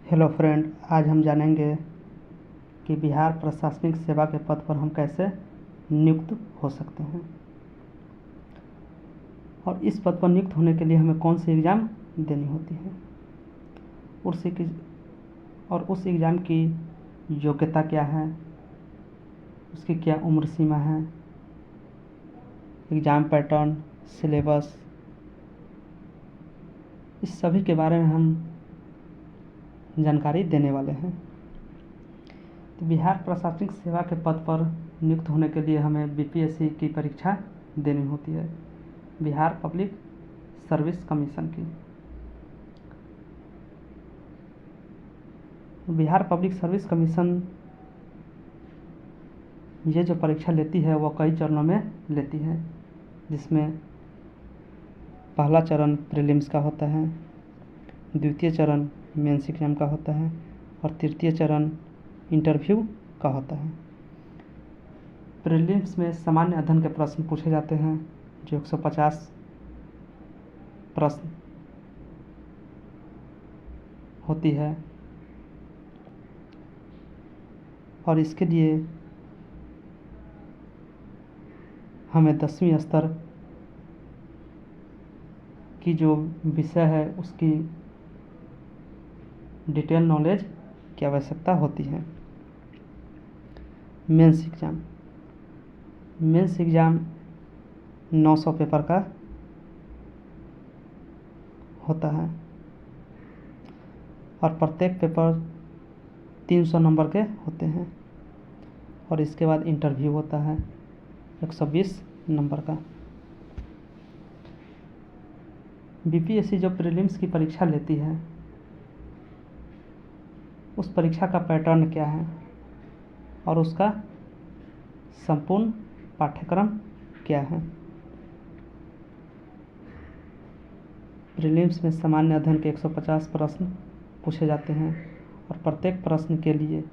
Hello friend, आज हम जानेंगे कि बिहार प्रशासनिक सेवा के पद पर हम कैसे नियुक्त हो सकते हैं और इस पद पर नियुक्त होने के लिए हमें कौन सी एग्ज़ाम देनी होती है उस एग्ज़ाम की योग्यता क्या है, उसकी क्या उम्र सीमा है, एग्ज़ाम पैटर्न, सिलेबस, इस सभी के बारे में हम जानकारी देने वाले हैं। तो बिहार प्रशासनिक सेवा के पद पर नियुक्त होने के लिए हमें बीपीएससी की परीक्षा देनी होती है, बिहार पब्लिक सर्विस कमीशन की। बिहार पब्लिक सर्विस कमीशन ये जो परीक्षा लेती है वह कई चरणों में लेती है, जिसमें पहला चरण प्रीलिम्स का होता है, द्वितीय चरण मेंस एग्जाम का होता है और तृतीय चरण इंटरव्यू का होता है। प्रीलिम्स में सामान्य अध्ययन के प्रश्न पूछे जाते हैं, जो 150 प्रश्न होती है और इसके लिए हमें 10वीं स्तर की जो विषय है उसकी डिटेल नॉलेज की आवश्यकता होती है। मेंस एग्ज़ाम 900 पेपर का होता है और प्रत्येक पेपर 300 नंबर के होते हैं और इसके बाद इंटरव्यू होता है 120 नंबर का। बीपीएससी जो प्रीलिम्स की परीक्षा लेती है उस परीक्षा का पैटर्न क्या है और उसका संपूर्ण पाठ्यक्रम क्या है। प्रीलिम्स में सामान्य अध्ययन के 150 प्रश्न पूछे जाते हैं और प्रत्येक प्रश्न के लिए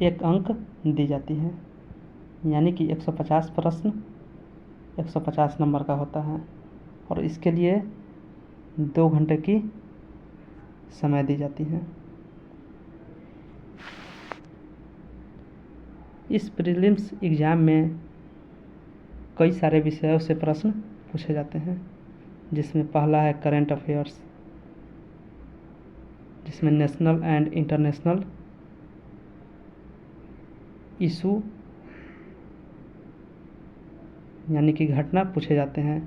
1 अंक दी जाती है, यानी कि 150 प्रश्न 150 नंबर का होता है और इसके लिए 2 घंटे की समय दी जाती है। इस प्रीलिम्स एग्ज़ाम में कई सारे विषयों से प्रश्न पूछे जाते हैं, जिसमें पहला है करंट अफेयर्स, जिसमें नेशनल एंड इंटरनेशनल इशू यानी कि घटना पूछे जाते हैं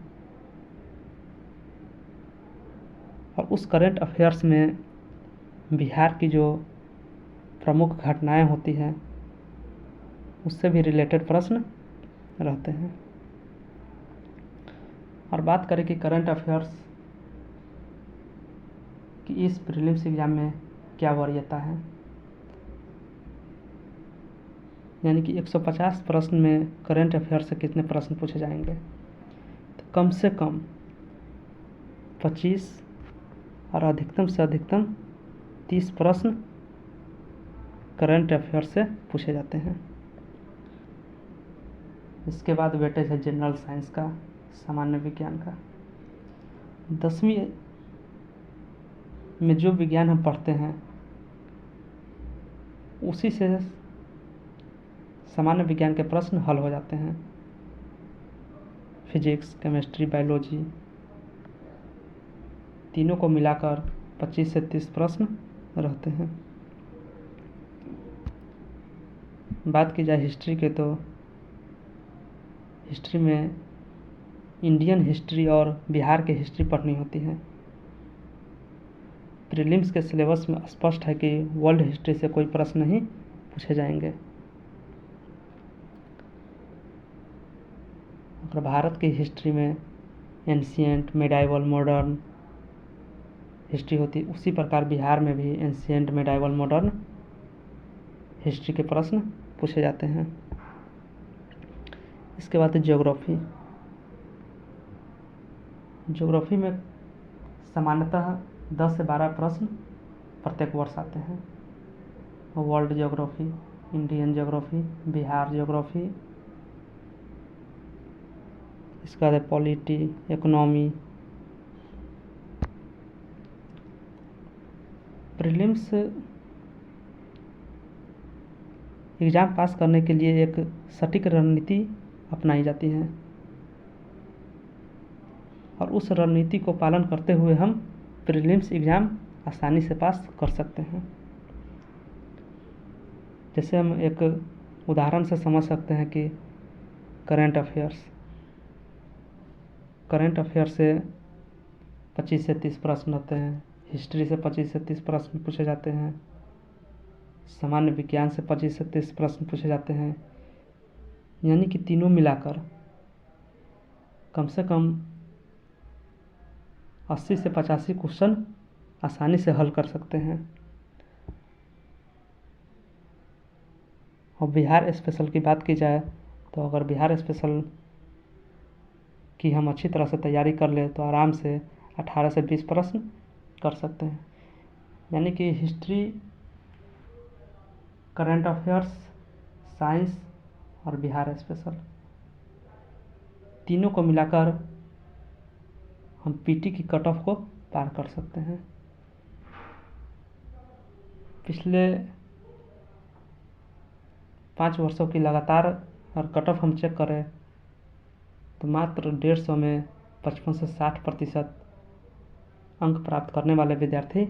और उस करंट अफेयर्स में बिहार की जो प्रमुख घटनाएं होती हैं उससे भी रिलेटेड प्रश्न रहते हैं। और बात करें कि करंट अफेयर्स कि इस प्रीलिम्स एग्ज़ाम में क्या वरीयता है, यानी कि 150 प्रश्न में करंट अफेयर्स से कितने प्रश्न पूछे जाएंगे, तो कम से कम 25 और अधिकतम से अधिकतम 30 प्रश्न करंट अफेयर्स से पूछे जाते हैं। इसके बाद वेटेज है जनरल साइंस का, सामान्य विज्ञान का। 10वीं में जो विज्ञान हम पढ़ते हैं उसी से सामान्य विज्ञान के प्रश्न हल हो जाते हैं। फिजिक्स, केमिस्ट्री, बायोलॉजी तीनों को मिलाकर 25 से 30 प्रश्न रहते हैं। बात की जाए हिस्ट्री के, तो हिस्ट्री में इंडियन हिस्ट्री और बिहार की हिस्ट्री पढ़नी होती है। प्रीलिम्स के सिलेबस में स्पष्ट है कि वर्ल्ड हिस्ट्री से कोई प्रश्न नहीं पूछे जाएंगे। अगर भारत की हिस्ट्री में एंशिएंट, मिडाइवल, मॉडर्न हिस्ट्री होती, उसी प्रकार बिहार में भी एंशिएंट, मिडाइवल, मॉडर्न हिस्ट्री के प्रश्न पूछे जाते हैं। इसके बाद ज्योग्राफी में सामान्यतः 10 से 12 प्रश्न प्रत्येक वर्ष आते हैं। World geography, Indian geography, Bihar geography, इसके बाद polity, economy, prelims exam pass करने के लिए एक सटीक रणनीति अपनाई जाती है और उस रणनीति को पालन करते हुए हम प्रीलिम्स एग्ज़ाम आसानी से पास कर सकते हैं। जैसे हम एक उदाहरण से समझ सकते हैं कि करंट अफेयर्स से 25 से 30 प्रश्न होते हैं, हिस्ट्री से 25 से 30 प्रश्न पूछे जाते हैं, सामान्य विज्ञान से 25 से 30 प्रश्न पूछे जाते हैं। यानी कि तीनों मिलाकर कम से कम 80 से 85 क्वेश्चन आसानी से हल कर सकते हैं। और बिहार स्पेशल की बात की जाए तो अगर बिहार स्पेशल की हम अच्छी तरह से तैयारी कर ले तो आराम से 18 से 20 प्रश्न कर सकते हैं। यानी कि हिस्ट्री, करंट अफेयर्स, साइंस और बिहार स्पेशल तीनों को मिलाकर हम पीटी की कट ऑफ को पार कर सकते हैं। पिछले 5 वर्षों की लगातार और कट ऑफ हम चेक करें तो मात्र 150 में 55 से 60% अंक प्राप्त करने वाले विद्यार्थी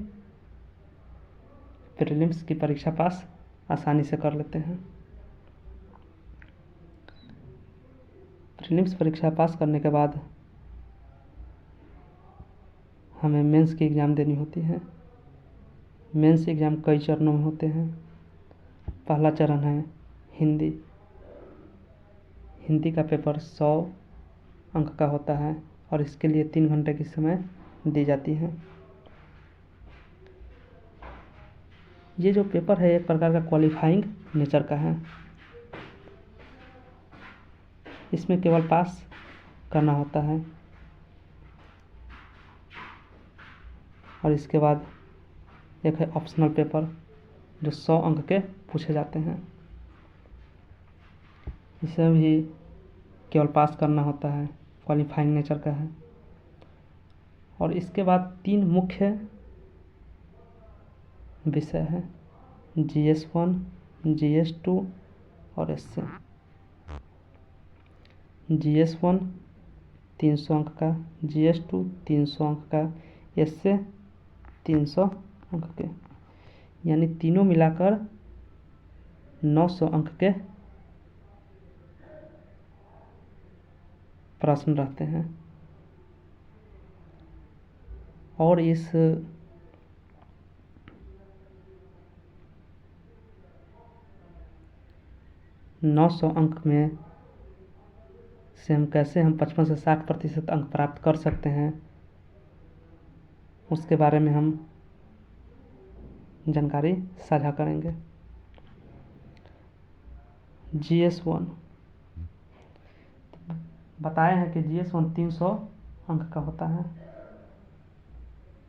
प्रीलिम्स की परीक्षा पास आसानी से कर लेते हैं। प्रीलिम्स परीक्षा पास करने के बाद हमें मेंस की एग्ज़ाम देनी होती है। मेंस एग्ज़ाम कई चरणों में होते हैं। पहला चरण है हिंदी। हिंदी का पेपर 100 अंक का होता है और इसके लिए 3 घंटे की समय दी जाती है। ये जो पेपर है एक प्रकार का क्वालिफाइंग नेचर का है। इसमें केवल पास करना होता है और इसके बाद एक है ऑप्शनल पेपर जो 100 अंक के पूछे जाते हैं। इसे भी केवल पास करना होता है, क्वालिफाइंग नेचर का है। और इसके बाद 3 मुख्य विषय है, GS1, GS2 और एसए। GS1 300 अंक का, GS2 300 अंक का, एसए 300 अंक के, यानी तीनों मिलाकर 900 अंक के प्रश्न रहते हैं। और इस 900 अंक में से हम कैसे 55 से 60% अंक प्राप्त कर सकते हैं उसके बारे में हम जानकारी साझा करेंगे। GS1 बताए हैं कि GS1 300 अंक का होता है,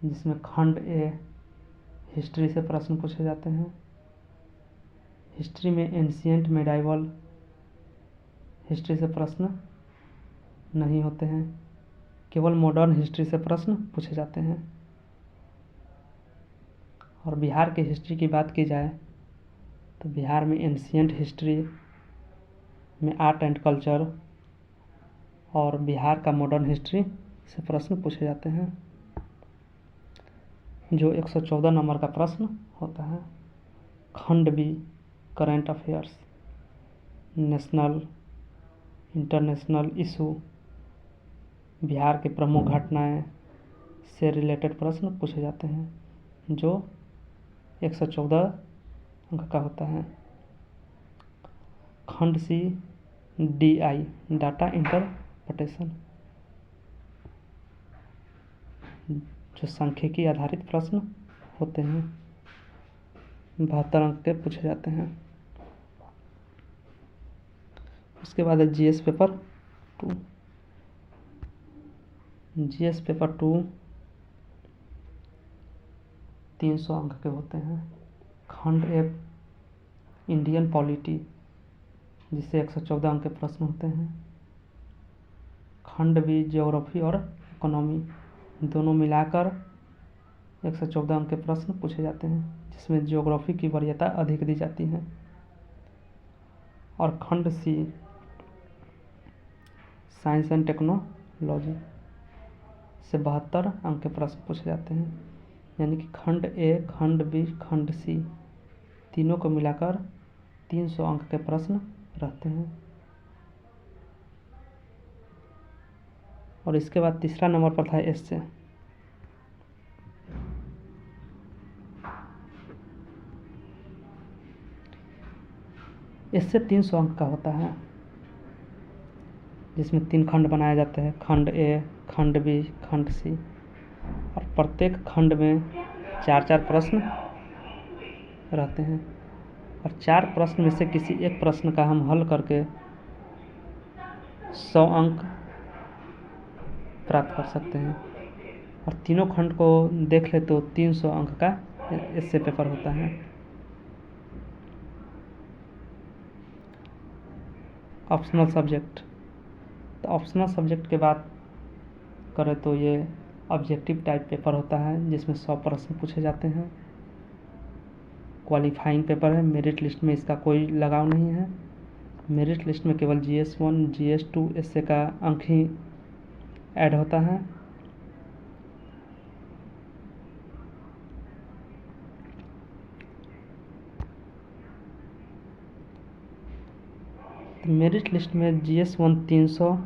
जिसमें खंड ए हिस्ट्री से प्रश्न पूछे जाते हैं। हिस्ट्री में एंशिएंट मेडाइवल हिस्ट्री से प्रश्न नहीं होते हैं, केवल मॉडर्न हिस्ट्री से प्रश्न पूछे जाते हैं। और बिहार की हिस्ट्री की बात की जाए तो बिहार में एंशिएंट हिस्ट्री में आर्ट एंड कल्चर और बिहार का मॉडर्न हिस्ट्री से प्रश्न पूछे जाते हैं, जो 114 नंबर का प्रश्न होता है। खंड B current affairs, national international issue, Bihar के प्रमुख घटनाएं से रिलेटेड प्रश्न पूछे जाते हैं, जो 114 अंक का होता है। खंड सी DI डाटा इंटरप्रिटेशन, जो सांख्यिकी आधारित प्रश्न होते हैं, 72 अंक के पूछे जाते हैं। उसके बाद है GS पेपर 2। GS पेपर 2 300 अंक के होते हैं। खंड ए इंडियन पॉलिटी, जिससे 114 अंक के प्रश्न होते हैं। खंड बी ज्योग्राफी और इकोनॉमी, दोनों मिलाकर 114 अंक के प्रश्न पूछे जाते हैं, जिसमें ज्योग्राफी की वरीयता अधिक दी जाती है। और खंड सी साइंस एंड टेक्नोलॉजी से 72 अंक के प्रश्न पूछे जाते हैं। यानी कि खंड ए, खंड बी, खंड सी तीनों को मिलाकर 300 अंक के प्रश्न रहते हैं। और इसके बाद तीसरा नंबर पर था एस्से। इससे 300 अंक का होता है, जिसमें 3 खंड बनाए जाते हैं, खंड ए, खंड बी, खंड सी। और प्रत्येक खंड में 4-4 प्रश्न रहते हैं। और 4 प्रश्न में से किसी एक प्रश्न का हम हल करके 100 अंक प्राप्त कर सकते हैं। और तीनों खंड को देख ले तो 300 अंक का इससे पेपर होता है। ऑप्शनल सब्जेक्ट, तो ऑप्शनल सब्जेक्ट के बात करें तो ये ऑब्जेक्टिव टाइप पेपर होता है, जिसमें 100 प्रश्न पूछे जाते हैं। क्वालिफाइंग पेपर है, मेरिट लिस्ट में इसका कोई लगाव नहीं है। मेरिट लिस्ट में केवल GS1, GS2 इससे का अंक ही ऐड होता है। तो मेरिट लिस्ट में GS1 300,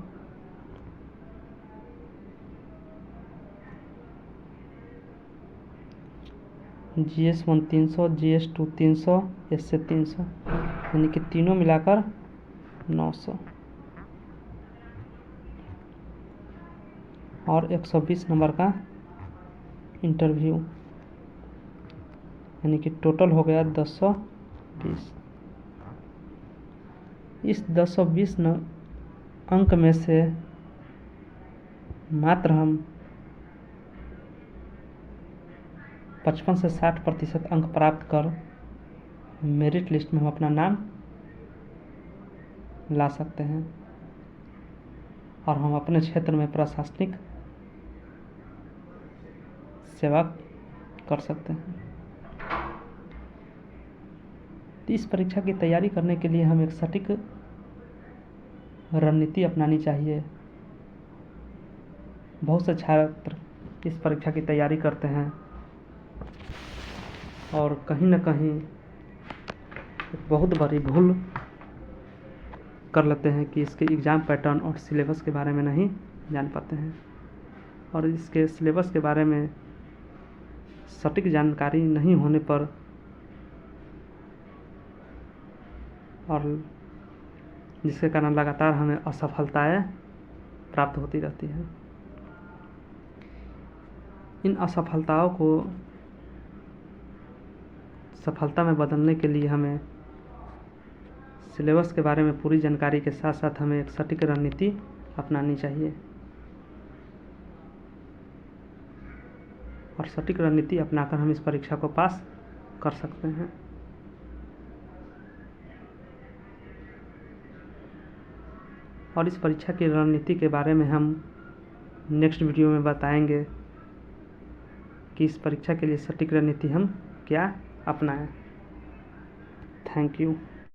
GS1 300, GS2 300, इससे 300, यानी कि तीनों मिलाकर 900। और 120 नंबर का इंटरव्यू, यानी कि टोटल हो गया 1020। इस 1020 अंक में से मात्र हम 55 से 60% अंक प्राप्त कर मेरिट लिस्ट में हम अपना नाम ला सकते हैं और हम अपने क्षेत्र में प्रशासनिक सेवा कर सकते हैं। तो इस परीक्षा की तैयारी करने के लिए हम एक सटीक रणनीति अपनानी चाहिए। बहुत से छात्र इस परीक्षा की तैयारी करते हैं और कहीं न कहीं बहुत बड़ी भूल कर लेते हैं कि इसके एग्ज़ाम पैटर्न और सिलेबस के बारे में नहीं जान पाते हैं। और इसके सिलेबस के बारे में सटीक जानकारी नहीं होने पर और जिसके कारण लगातार हमें असफलताएं प्राप्त होती रहती हैं। इन असफलताओं को सफलता में बदलने के लिए हमें सिलेबस के बारे में पूरी जानकारी के साथ साथ हमें एक सटीक रणनीति अपनानी चाहिए। और सटीक रणनीति अपनाकर हम इस परीक्षा को पास कर सकते हैं। और इस परीक्षा की रणनीति के बारे में हम नेक्स्ट वीडियो में बताएंगे कि इस परीक्षा के लिए सटीक रणनीति हम क्या अपनाएं। Thank you.